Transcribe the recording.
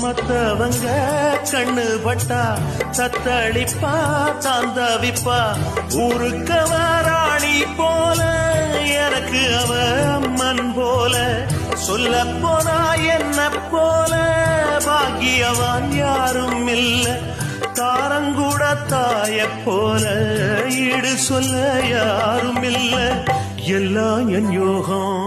மத்தவங்க கண்ணு பட்டா தத்தளிப்பா தாந்தவிப்பா. ஊருக்க வாராணி போல எனக்கு அவ அம்மன் போல. சொல்ல போனா என்ன போல பாக்கியவான் யாரும் இல்ல. தாரங்கூட தாய போல ஈடு சொல்ல யாரும் இல்ல. எல்லாம் என் யோகம்